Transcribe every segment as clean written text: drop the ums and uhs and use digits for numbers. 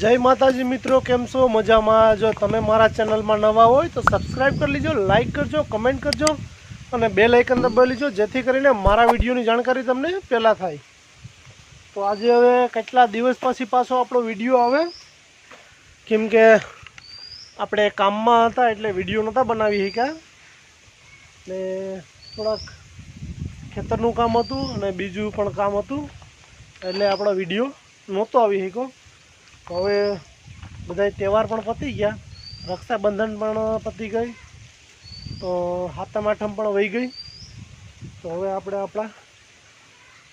जय माताजी मित्रों, केम छो मजामां। जो तमे मारा चेनल में नवा हो तो सब्सक्राइब कर लीजो, लाइक करजो, कमेंट करजो और बेल आइकन दबावी लीजो, जेथी करीने मारा विडियोनी जानकारी तमने पहला थाय। तो आज हवे केटला दिवस पछी पाछो आपणो विडियो आवे, केम के आपणे काममां हता एटले विडियो नता बनावी शक्या ने थोड़ाक खेतरनुं काम हतुं अने बीजुं पण काम हतुं एटले आपणो विडियो नहोतो आवी शक्यो। हवे बधाय तहेवार पण पती गया, रक्षाबंधन पण पती गई, तो सातम आठम पण वही गई। तो हवे आपणे आपणा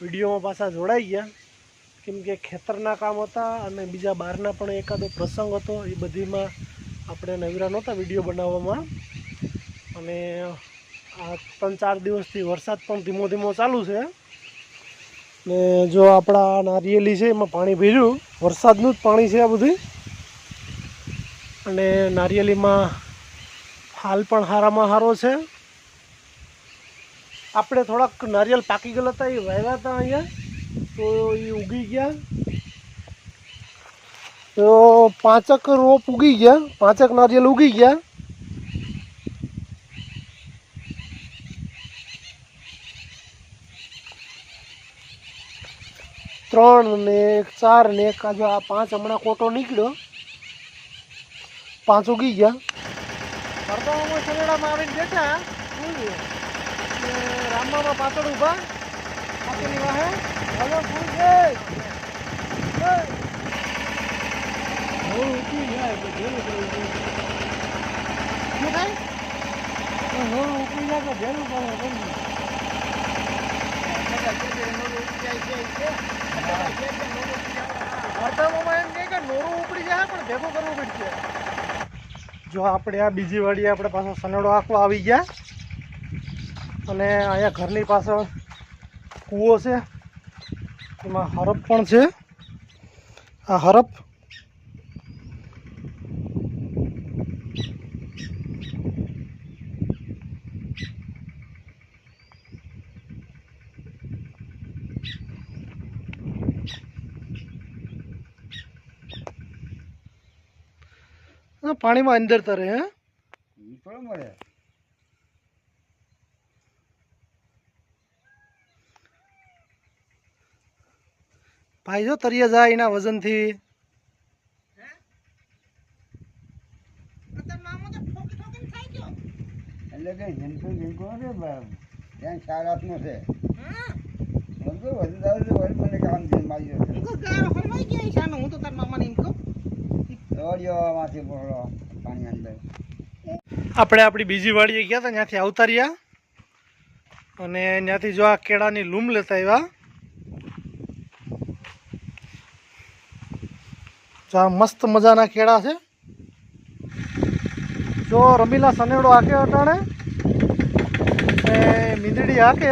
विडियोमां पाछा जोड़ाई गया, केम के खेतरना काम हता अने बीजा बहारना पण एकादो प्रसंग हतो, ए बधीमां आपणे नवीरा नहोता विडियो बनाववामां। अने आ 3-4 दिवसथी वरसाद पण धीमो धीमो चालू छे ने जो आपड़ा नारिયેલી છે એમાં પાણી ભર્યું, વરસાદનું જ પાણી છે આ બધું। અને નારિયેલીમાં હાલ પણ હારામાં હારો છે। આપણે થોડાક નારિયેલ પાકી ગયેલા હતા, એ વાવ્યા હતા અહીંયા, તો એ ઉગી ગયા। તો 5 રોપ ઉગી ગયા, 5 નારિયેલ ઉગી ગયા। त्रण ने 1 4 ने 1 आज आ 5 हमणा कोटो निकळ्यो, 5 उगी गया। हरदाમાં સનેડામાં આવીને બેઠા ફૂલ ને રામમામાં પાછળ ઊભા પાછળની વાહે હલો ફૂલ છે હો ઉકી જાય તો જેલું કરવું શું થાય હો ઉકી જાય તો જેલું કરવું जो આપણે આ બીજી વાડી આપણે પાછો સનેડો આખો આવી ગયા અને અહીંયા ઘરની પાછળ કૂવો છે, એમાં હરપ પણ છે। આ હરપ पानी में अंदर तरे हैं भाई जो तरिया जाए ना वजन थी આપણે આપણી બીજી વાડીએ ગયા હતા, ત્યાંથી આવતા રહ્યા અને ત્યાંથી જો આ કેળાની લૂમ લેતા આવ્યા। જો આ મસ્ત મજાના કેળા છે। જો રમીલા સનેડો હાકે અટાણે ને મીંદડી હાકે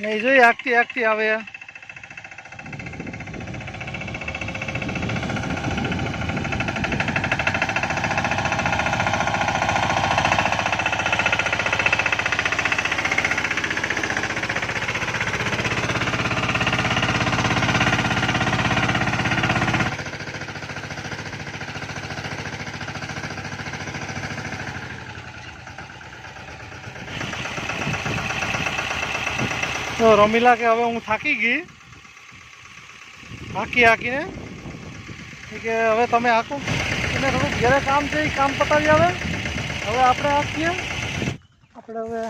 ને એ જોઈ હાકતી હાકતી આવે। तो रमीला के हवे हूँ थाकी गई हाकी हाकीने के हवे तमे हाको एने थोड़ुं घरे काम छे, काम पतावी आवे। हवे आपणे हाकीए, आपणे हवे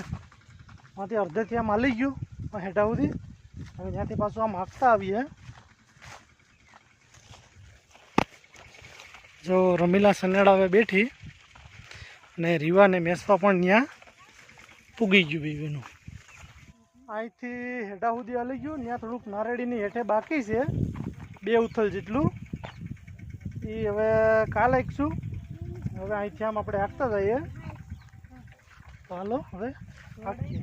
मांथी अर्धेथी आम हाली गयुं हेठा सुधी, हवे ત્યાંથી પાછું આમ હાંકતા આવીએ। जो रमीला सनेड़ा हवे बेठी ने રીવા ને મેસવા પણ ત્યાં પૂગી ગયું બેનું। અહીંથી હેઠા સુધી હાલી ગયું, ત્યાં થોડુંક નારેડીની હેઠે બાકી છે 2 ઉથલ જેટલું, એ હવે કાલે હાંકશું। હવે અહીંથી આમ આપણે હાંકતા જઈએ, તો હાલો હવે હાંકીએ।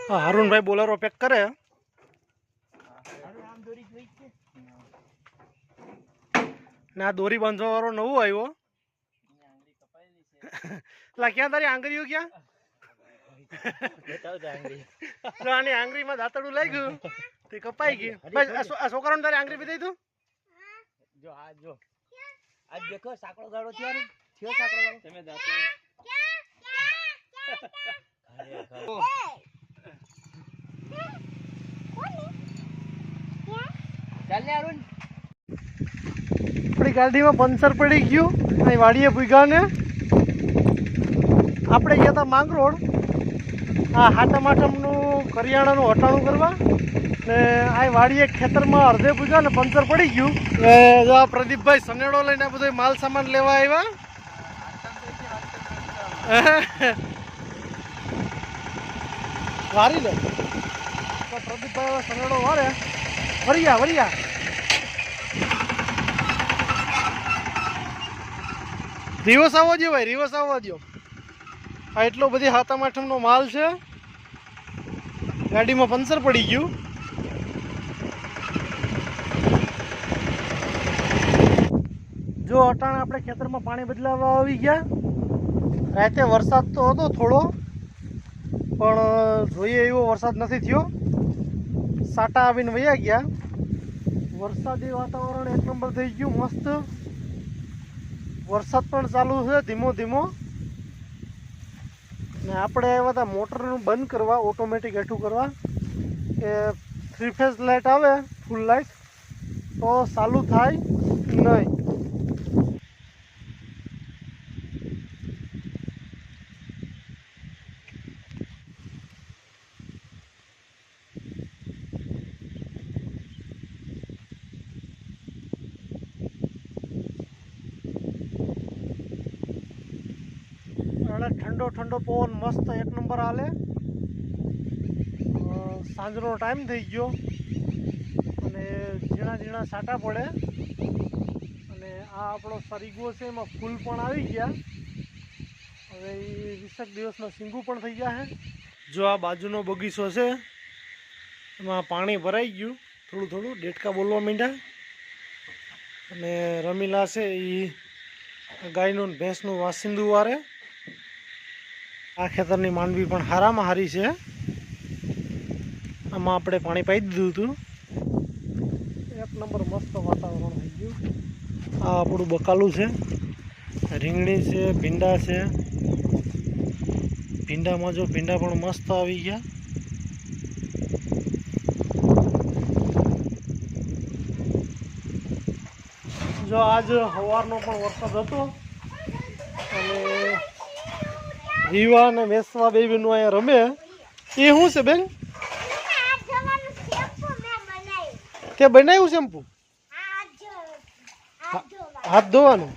હારુનભાઈ બોલેરો પેક કરે ને આ દોરી બાંધવા વાળો નવો આવ્યો લા ક્યાં તારી આંગળીઓ ક્યાં જો આની આંગળીમાં દાંતડું લાગ્યું તે કપાઈ ગયું બસ આ છોકરાને તારી આંગળી બી દઈ તું જો આજ દેખો સાંકળો ગાળો થયો ને થયો સાંકળો ગાળો તમે દાંતો ચાલ ને અરુણ આપણી ગાડીમાં પંચર પડી ગયું અહીં વાડીએ પૂગ્યા ને આપણે ગયા હતા માંગરોળ આ હાટમ આઠમનું કરિયાણાનું હટાણું કરવા ને આ વાડીએ ખેતરમાં અડધે પૂગ્યા ને પંચર પડી ગયું ને જો આ પ્રદીપભાઈ સનેડો લઈને આ બધો માલ સામાન લેવા આવ્યા વારી લે તો પ્રદીપભાઈ સનેડો વારે વરિયા રિવર્સ આવવા દો ભાઈ રિવર્સ આવવા દો આ એટલો બધી હાથમ આઠમનો માલ છે ગાડીમાં પંચર પડી ગયું જો અટાણે આપણે ખેતરમાં પાણી બદલાવવા આવી ગયા રાતે વરસાદ તો હતો થોડો પણ જોઈએ એવો વરસાદ નથી થયો સાટા આવીને વયા ગયા વરસાદી વાતાવરણ એક નંબર થઈ ગયું મસ્ત વરસાદ પણ ચાલુ છે ધીમો ધીમો ને આપણે આવ્યા હતા મોટરનું બંધ કરવા ઓટોમેટિક હેઠું કરવા કે 3 ફેઝ લાઇટ આવે ફૂલ લાઇટ તો ચાલુ થાય નહીં ઠંડો ઠંડો પવન મસ્ત એક નંબર હાલે સાંજનો ટાઈમ થઈ ગયો અને ઝીણા ઝીણા છાંટા પડે અને આ આપણો સરીગો છે એમાં ફૂલ પણ આવી ગયા હવે એ 20 દિવસના સિંગુ પણ થઈ ગયા છે જો આ બાજુનો બગીચો છે એમાં પાણી ભરાઈ ગયું થોડું થોડું ડેટકા બોલવા માંડ્યા અને રમીલા છે એ ગાયનું ભેંસનું વાસિંદુ વારે આ ખેતરની માંડવી પણ હારામાં હારી છે આમાં આપણે પાણી પાઈ દીધું હતું એક નંબર મસ્ત વાતાવરણ થઈ ગયું આ આપણું બકાલું છે રીંગણી છે ભીંડા છે ભીંડામાં જો ભીંડા પણ મસ્ત આવી ગયા જો આજ સવારનો પણ વરસાદ હતો અને રીવા અને વેસવા બે બેનું અહીંયા રમે એ શું છે બેન તે બનાવ્યું શેમ્પુ હાથ ધોવાનું